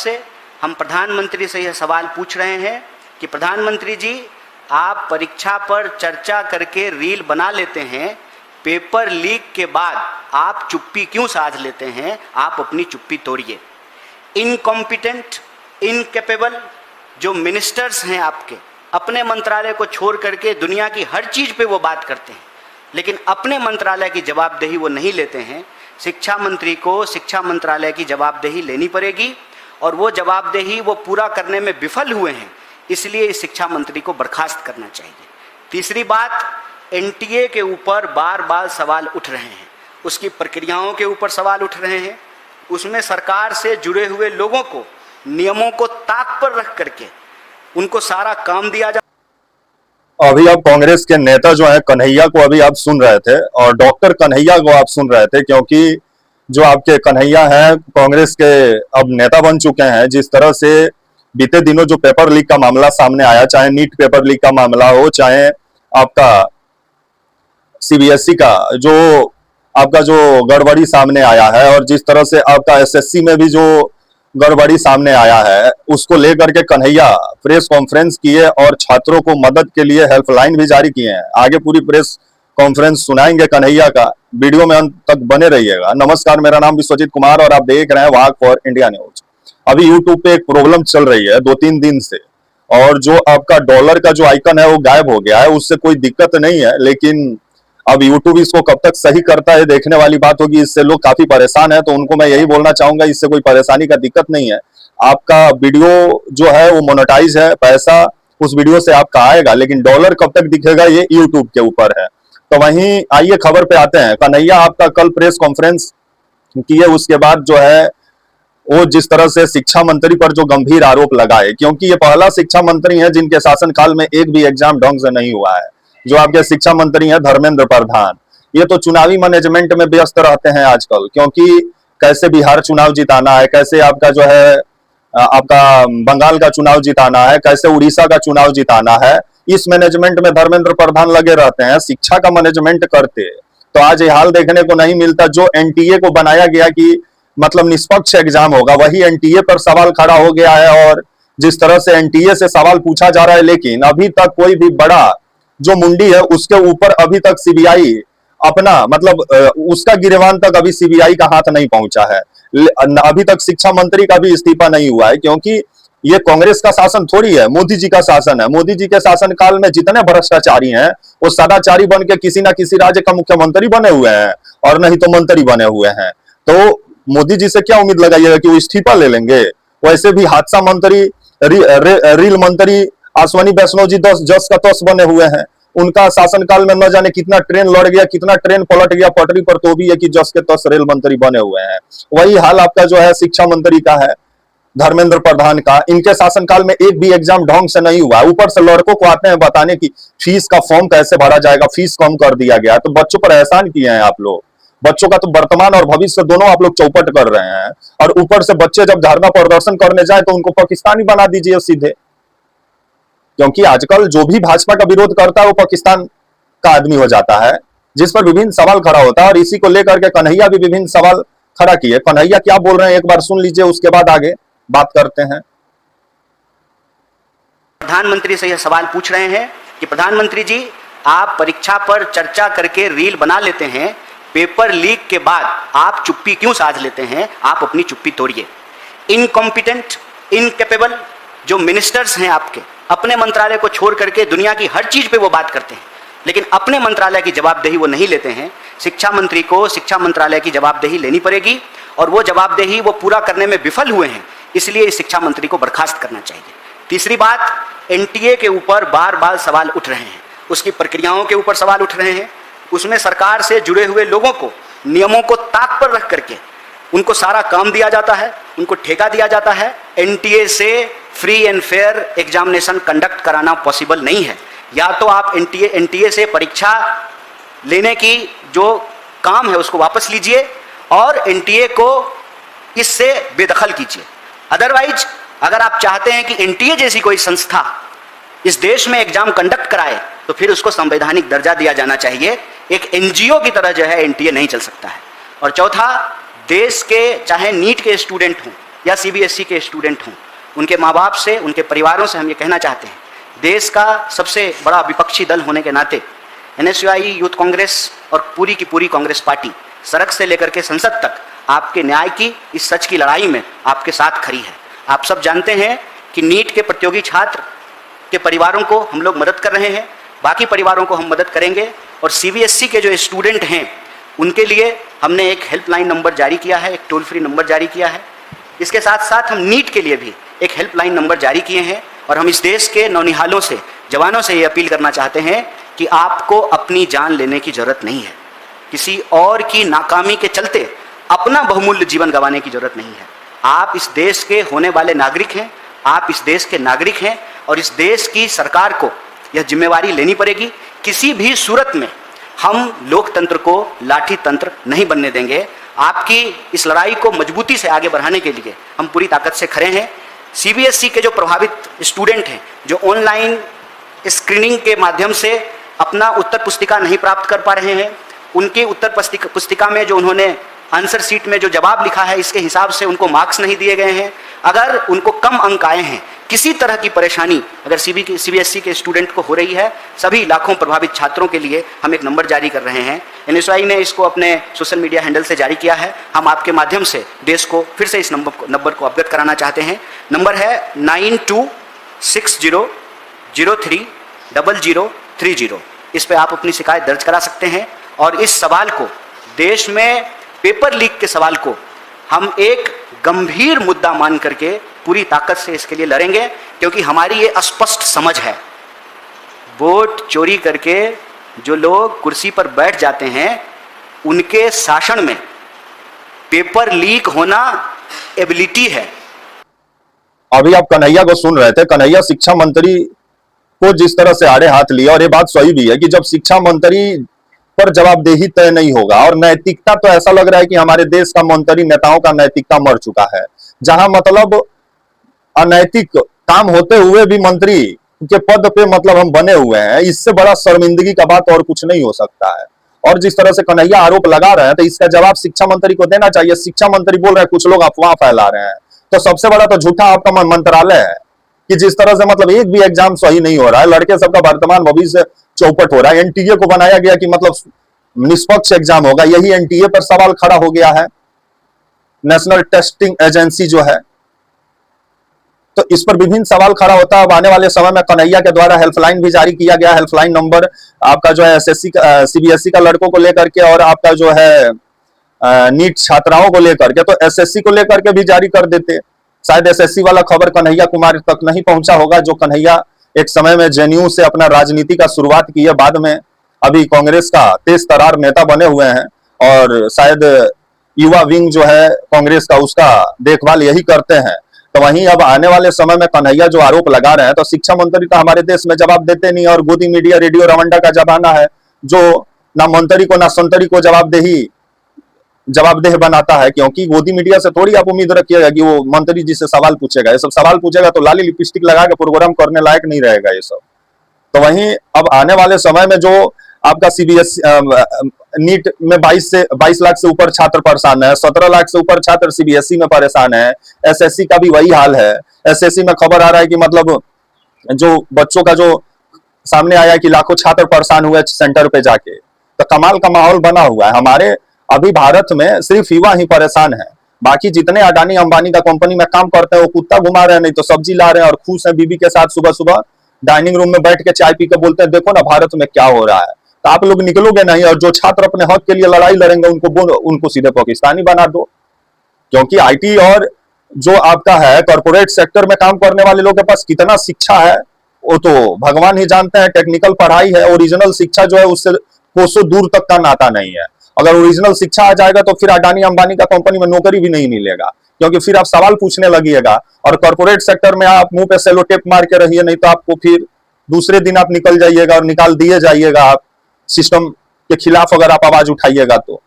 से हम प्रधानमंत्री से यह सवाल पूछ रहे हैं कि प्रधानमंत्री जी, आप परीक्षा पर चर्चा करके रील बना लेते हैं, पेपर लीक के बाद आप चुप्पी क्यों साध लेते हैं? आप अपनी चुप्पी तोड़िए। इनकॉम्पिटेंट, इनकेपेबल जो मिनिस्टर्स हैं आपके, अपने मंत्रालय को छोड़ करके दुनिया की हर चीज़ पे वो बात करते हैं, लेकिन अपने मंत्रालय की जवाबदेही वो नहीं लेते हैं। शिक्षा मंत्री को शिक्षा मंत्रालय की जवाबदेही लेनी पड़ेगी और वो जवाबदेही वो पूरा करने में विफल हुए हैं, इसलिए इस शिक्षा मंत्री को बर्खास्त करना चाहिए। तीसरी बात, एनटीए के ऊपर बार बार सवाल उठ रहे हैं, उसकी प्रक्रियाओं के ऊपर सवाल उठ रहे हैं, उसमें सरकार से जुड़े हुए लोगों को नियमों को ताक पर रख करके उनको सारा काम दिया जा। अभी आप कांग्रेस के नेता जो है कन्हैया को अभी आप सुन रहे थे और डॉक्टर कन्हैया को आप सुन रहे थे, क्योंकि जो आपके कन्हैया हैं कांग्रेस के अब नेता बन चुके हैं। जिस तरह से बीते दिनों जो पेपर लीक का मामला सामने आया, चाहे नीट पेपर लीक का मामला हो, चाहे आपका सीबीएसई का जो आपका जो गड़बड़ी सामने आया है, और जिस तरह से आपका एसएससी में भी जो गड़बड़ी सामने आया है, उसको लेकर के कन्हैया प्रेस कॉन्फ्रेंस किए और छात्रों को मदद के लिए हेल्पलाइन भी जारी किए हैं। आगे पूरी प्रेस कॉन्फ्रेंस सुनाएंगे कन्हैया का, वीडियो में अंत तक बने रहिएगा। नमस्कार, मेरा नाम विश्वजीत कुमार और आप देख रहे हैं वाक फॉर इंडिया न्यूज। अभी यूट्यूब पे एक प्रॉब्लम चल रही है 2-3 दिन से, और जो आपका डॉलर का जो आइकन है वो गायब हो गया है। उससे कोई दिक्कत नहीं है, लेकिन अब यूट्यूब इसको कब तक सही करता है देखने वाली बात होगी। इससे लोग काफी परेशान है, तो उनको मैं यही बोलना चाहूंगा, इससे कोई परेशानी का दिक्कत नहीं है। आपका वीडियो जो है वो मोनेटाइज है, पैसा उस वीडियो से आपका आएगा, लेकिन डॉलर कब तक दिखेगा ये यूट्यूब के ऊपर है। तो वहीं आइए खबर पे आते हैं। कन्हैया आपका कल प्रेस कॉन्फ्रेंस किए, उसके बाद जो है वो जिस तरह से शिक्षा मंत्री पर जो गंभीर आरोप लगाए, क्योंकि ये पहला शिक्षा मंत्री है जिनके शासनकाल में एक भी एग्जाम ढंग से नहीं हुआ है। जो आपके शिक्षा मंत्री हैं धर्मेंद्र प्रधान, ये तो चुनावी मैनेजमेंट में व्यस्त रहते हैं आजकल, क्योंकि कैसे बिहार चुनाव जिताना है, कैसे आपका जो है आपका बंगाल का चुनाव जिताना है, कैसे उड़ीसा का चुनाव जिताना है, इस मैनेजमेंट में धर्मेंद्र प्रधान लगे रहते हैं। शिक्षा का मैनेजमेंट करते तो आज ये हाल देखने को नहीं मिलता। जो एनटीए को बनाया गया कि मतलब निष्पक्ष एग्जाम होगा, वही एनटीए पर सवाल खड़ा हो गया है। और जिस तरह से एनटीए से सवाल पूछा जा रहा है, लेकिन अभी तक कोई भी बड़ा जो मुंडी है उसके ऊपर अभी तक सीबीआई अपना मतलब उसका गिरवान तक अभी सीबीआई का हाथ नहीं पहुंचा है। अभी तक शिक्षा मंत्री का भी इस्तीफा नहीं हुआ है, क्योंकि ये कांग्रेस का शासन थोड़ी है, मोदी जी का शासन है। मोदी जी के शासनकाल में जितने भ्रष्टाचारी हैं वो सदाचारी बन के किसी ना किसी राज्य का मुख्यमंत्री बने हुए हैं और नहीं तो मंत्री बने हुए हैं। तो मोदी जी से क्या उम्मीद लगाइएगा कि वो इस्तीफा ले लेंगे? वैसे भी हादसा मंत्री, रील मंत्री अश्विनी वैष्णव जी जस का तस बने हुए हैं। उनका शासनकाल में न जाने कितना ट्रेन लड़ गया, कितना ट्रेन पलट गया पटरी पर, तो भी है कि जस के तस रेल मंत्री बने हुए हैं। वही हाल आपका जो है शिक्षा मंत्री का है, धर्मेंद्र प्रधान का। इनके शासनकाल में एक भी एग्जाम ढंग से नहीं हुआ। ऊपर से लड़कों को आते हैं बताने की फीस का फॉर्म कैसे भरा जाएगा, फीस कम कर दिया गया। तो बच्चों पर एहसान किए हैं आप लोग। बच्चों का तो वर्तमान और भविष्य दोनों आप लोग चौपट कर रहे हैं, और ऊपर से बच्चे जब धरना प्रदर्शन करने जाए तो उनको पाकिस्तानी बना दीजिए सीधे, क्योंकि आजकल जो भी भाजपा का विरोध करता है वो पाकिस्तान का आदमी हो जाता है, जिस पर विभिन्न सवाल खड़ा होता है। और इसी को लेकर के कन्हैया भी विभिन्न सवाल खड़ा किए। कन्हैया क्या बोल रहे हैं एक बार सुन लीजिए, उसके बाद आगे बात करते हैं। प्रधानमंत्री से यह सवाल पूछ रहे हैं कि प्रधानमंत्री जी, आप परीक्षा पर चर्चा करके रील बना लेते हैं, पेपर लीक के बाद आप चुप्पी क्यों साध लेते हैं? आप अपनी चुप्पी तोड़िए। इनकॉम्पिटेंट, इनकेपेबल जो मिनिस्टर्स हैं आपके, अपने मंत्रालय को छोड़ करके दुनिया की हर चीज पे वो बात करते हैं, लेकिन अपने मंत्रालय की जवाबदेही वो नहीं लेते हैं। शिक्षा मंत्री को शिक्षा मंत्रालय की जवाबदेही लेनी पड़ेगी और वो जवाबदेही वो पूरा करने में विफल हुए हैं, इसलिए इस शिक्षा मंत्री को बर्खास्त करना चाहिए। तीसरी बात, एनटीए के ऊपर बार बार सवाल उठ रहे हैं, उसकी प्रक्रियाओं के ऊपर सवाल उठ रहे हैं, उसमें सरकार से जुड़े हुए लोगों को नियमों को ताक पर रख करके उनको सारा काम दिया जाता है, उनको ठेका दिया जाता है। एनटीए से free and fair examination conduct कराना पॉसिबल नहीं है। या तो आप एनटीए से परीक्षा लेने की जो काम है उसको वापस लीजिए और एनटीए को इससे बेदखल कीजिए। अदरवाइज अगर आप चाहते हैं कि एनटीए जैसी कोई संस्था इस देश में एग्जाम कंडक्ट कराए तो फिर उसको संवैधानिक दर्जा दिया जाना चाहिए। एक एनजीओ की तरह जो है एनटीए नहीं चल सकता है। और चौथा, देश के चाहे नीट के स्टूडेंट हों या सीबीएसई के स्टूडेंट हों, उनके माँ बाप से, उनके परिवारों से हम ये कहना चाहते हैं, देश का सबसे बड़ा विपक्षी दल होने के नाते एनएसयूआई यूथ कांग्रेस और पूरी की पूरी कांग्रेस पार्टी सड़क से लेकर के संसद तक आपके न्याय की, इस सच की लड़ाई में आपके साथ खड़ी है। आप सब जानते हैं कि नीट के प्रतियोगी छात्र के परिवारों को हम लोग मदद कर रहे हैं, बाकी परिवारों को हम मदद करेंगे, और सीबीएसई के जो स्टूडेंट हैं उनके लिए हमने एक हेल्पलाइन नंबर जारी किया है, एक टोल फ्री नंबर जारी किया है। इसके साथ साथ हम नीट के लिए भी एक हेल्पलाइन नंबर जारी किए हैं, और हम इस देश के नौनिहालों से, जवानों से ये अपील करना चाहते हैं कि आपको अपनी जान लेने की जरूरत नहीं है, किसी और की नाकामी के चलते अपना बहुमूल्य जीवन गंवाने की जरूरत नहीं है। आप इस देश के होने वाले नागरिक हैं, आप इस देश के नागरिक हैं, और इस देश की सरकार को यह जिम्मेवारी लेनी पड़ेगी। किसी भी सूरत में हम लोकतंत्र को लाठी तंत्र नहीं बनने देंगे। आपकी इस लड़ाई को मजबूती से आगे बढ़ाने के लिए हम पूरी ताकत से खड़े हैं। सीबीएसई के जो प्रभावित स्टूडेंट हैं, जो ऑनलाइन स्क्रीनिंग के माध्यम से अपना उत्तर पुस्तिका नहीं प्राप्त कर पा रहे हैं, उनकी उत्तर पुस्तिका में जो उन्होंने आंसर शीट में जो जवाब लिखा है, इसके हिसाब से उनको मार्क्स नहीं दिए गए हैं, अगर उनको कम अंक आए हैं, किसी तरह की परेशानी अगर सीबीएसई के स्टूडेंट को हो रही है, सभी लाखों प्रभावित छात्रों के लिए हम एक नंबर जारी कर रहे हैं। एनएसयूआई ने इसको अपने सोशल मीडिया हैंडल से जारी किया है। हम आपके माध्यम से देश को फिर से इस नंबर को अवगत कराना चाहते हैं। नंबर है 9260030030। इस पर आप अपनी शिकायत दर्ज करा सकते हैं, और इस सवाल को, देश में पेपर लीक के सवाल को हम एक गंभीर मुद्दा मान करके पूरी ताकत से इसके लिए लड़ेंगे, क्योंकि हमारी ये स्पष्ट समझ है, वोट चोरी करके जो लोग कुर्सी पर बैठ जाते हैं, उनके शासन में पेपर लीक होना एबिलिटी है। अभी आप कन्हैया को सुन रहे थे। कन्हैया शिक्षा मंत्री को जिस तरह से आड़े हाथ लिया, और ये बात सही भी है कि जब शिक्षा मंत्री पर जवाबदेही तय नहीं होगा, और नैतिकता, तो ऐसा लग रहा है कि हमारे देश का मंत्री नेताओं का नैतिकता मर चुका है। जहां मतलब अनैतिक काम होते हुए भी मंत्री के पद पे मतलब हम बने हुए हैं, इससे बड़ा शर्मिंदगी का बात और कुछ नहीं हो सकता है। और जिस तरह से कन्हैया आरोप लगा रहे हैं, तो इसका जवाब शिक्षा मंत्री को देना चाहिए। शिक्षा मंत्री बोल रहे हैं कुछ लोग अफवाह फैला रहे हैं, तो सबसे बड़ा तो झूठा आपका मंत्रालय है कि जिस तरह से मतलब एक भी एग्जाम सही नहीं हो रहा है, लड़के सबका वर्तमान भविष्य चौपट हो रहा है। एनटीए को बनाया गया कि मतलब निष्पक्ष एग्जाम होगा, यही एनटीए पर सवाल खड़ा हो गया है, नेशनल टेस्टिंग एजेंसी जो है। तो इस पर विभिन्न सवाल खड़ा होता है। अब आने वाले समय में कन्हैया के द्वारा हेल्पलाइन भी जारी किया गया। हेल्पलाइन नंबर आपका जो है एसएससी सीबीएसई का लड़कों को लेकर के, और आपका जो है नीट छात्राओं को लेकर के, तो एसएससी को लेकर के भी जारी कर देते। शायद एसएससी वाला खबर कन्हैया कुमार तक नहीं पहुंचा होगा, जो कन्हैया एक समय में जेएनयू से अपना राजनीति का शुरुआत की है, बाद में अभी कांग्रेस का तेज तरार नेता बने हुए हैं, और शायद युवा विंग जो है कांग्रेस का, उसका देखभाल यही करते हैं। तो वहीं अब आने वाले समय में कन्हैया जो आरोप लगा रहे हैं, तो शिक्षा मंत्री तो हमारे देश में जवाब देते नहीं, और गोदी मीडिया रेडियो रवंडा का जमाना है, जो ना मंत्री को ना संतरी को जवाबदेह बनाता है। क्योंकि गोदी मीडिया से थोड़ी आप उम्मीद रखिएगा कि वो मंत्री जी से सवाल पूछेगा। ये सब सवाल पूछेगा तो लाली लिपस्टिक लगा के प्रोग्राम करने लायक नहीं रहेगा ये सब। तो वहीं अब आने वाले समय में जो आपका सीबीएसई नीट में 22 लाख से ऊपर छात्र परेशान है, 17 लाख से ऊपर छात्र सीबीएसई में परेशान है। एसएससी का भी वही हाल है। एसएससी में खबर आ रहा है कि मतलब जो बच्चों का जो सामने आया कि लाखों छात्र परेशान हुए सेंटर पे जाके, तो कमाल का माहौल बना हुआ है। हमारे अभी भारत में सिर्फ युवा ही परेशान है, बाकी जितने अडानी अंबानी का कंपनी में काम करते हैं वो कुत्ता घुमा रहे हैं, नहीं तो सब्जी ला रहे हैं, और खुश हैं बीबी के साथ सुबह सुबह डाइनिंग रूम में बैठ के चाय पी के बोलते हैं देखो ना भारत में क्या हो रहा है। तो आप लोग निकलोगे नहीं, और जो छात्र अपने हक के लिए लड़ाई लड़ेंगे उनको सीधे पाकिस्तानी बना दो। क्योंकि आईटी और जो आपका है कॉर्पोरेट सेक्टर में काम करने वाले लोगों के पास कितना शिक्षा है वो तो भगवान ही जानते हैं। टेक्निकल पढ़ाई है, ओरिजिनल शिक्षा जो है उससे कोसों दूर तक का नाता नहीं है। अगर ओरिजिनल शिक्षा आ जाएगा तो फिर अडानी अंबानी का कंपनी में नौकरी भी नहीं मिलेगा, क्योंकि फिर आप सवाल पूछने लगिएगा। और कॉर्पोरेट सेक्टर में आप मुंह पे सेलो टेप मार के रहिए, नहीं तो आपको फिर दूसरे दिन आप निकल जाइएगा और निकाल दिए जाइएगा आप सिस्टम के खिलाफ अगर आप आवाज उठाइएगा तो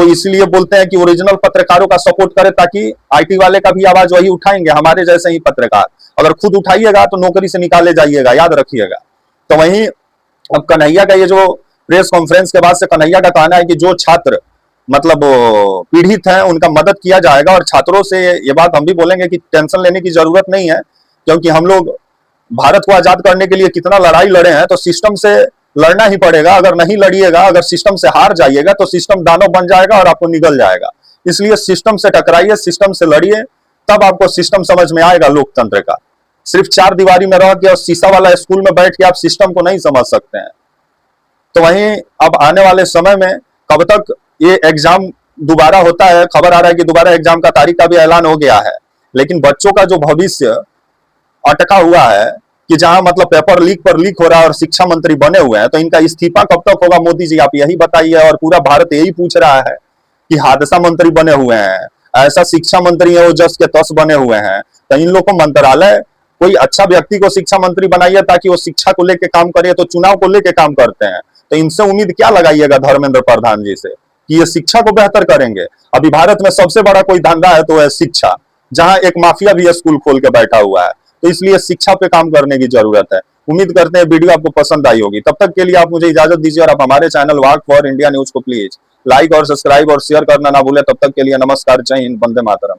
इसलिए बोलते हैं कि ओरिजिनल पत्रकारों का सपोर्ट करें, ताकि आईटी वाले का भी आवाज वही उठाएंगे, हमारे जैसे ही पत्रकार। अगर खुद उठाइएगा तो नौकरी से निकाले जाइएगा, याद रखिएगा। तो वहीं अब कन्हैया का ये जो प्रेस कॉन्फ्रेंस के बाद से कन्हैया का कहना है कि जो छात्र मतलब पीड़ित हैं उनका मदद किया जाएगा। और छात्रों से ये बात हम भी बोलेंगे कि टेंशन लेने की जरूरत नहीं है, क्योंकि हम लोग भारत को आजाद करने के लिए कितना लड़ाई लड़े हैं, तो सिस्टम से लड़ना ही पड़ेगा। अगर नहीं लड़िएगा, अगर सिस्टम से हार जाइएगा तो सिस्टम दानव बन जाएगा और आपको निगल जाएगा। इसलिए सिस्टम से टकराइए, सिस्टम से लड़िए, तब आपको सिस्टम समझ में आएगा लोकतंत्र का। सिर्फ चार दीवारी में रह के और शीशा वाला स्कूल में बैठ के आप सिस्टम को नहीं समझ सकते हैं। तो वहीं अब आने वाले समय में कब तक ये एग्जाम दोबारा होता है, खबर आ रहा है कि दोबारा एग्जाम का तारीख का भी ऐलान हो गया है, लेकिन बच्चों का जो भविष्य अटका हुआ है कि जहां मतलब पेपर लीक पर लीक हो रहा है और शिक्षा मंत्री बने हुए हैं, तो इनका इस्तीफा कब तक होगा मोदी जी, आप यही बताइए। और पूरा भारत यही पूछ रहा है कि हादसा मंत्री बने हुए हैं, ऐसा शिक्षा मंत्री है वो जस के तस बने हुए हैं, तो इन लोग को मंत्रालय कोई अच्छा व्यक्ति को शिक्षा मंत्री बनाइए ताकि वो शिक्षा को लेके काम करे। तो चुनाव को लेके काम करते हैं, तो इनसे उम्मीद क्या लगाइएगा धर्मेंद्र प्रधान जी से कि ये शिक्षा को बेहतर करेंगे। अभी भारत में सबसे बड़ा कोई धंधा है तो है शिक्षा, जहां एक माफिया भी स्कूल खोल के बैठा हुआ है। तो इसलिए शिक्षा पे काम करने की जरूरत है। उम्मीद करते हैं वीडियो आपको पसंद आई होगी। तब तक के लिए आप मुझे इजाजत दीजिए और आप हमारे channel walk for India news को प्लीज लाइक और सब्सक्राइब और शेयर करना ना भूलें। तब तक के लिए नमस्कार, जय हिंद, वंदे मातरम।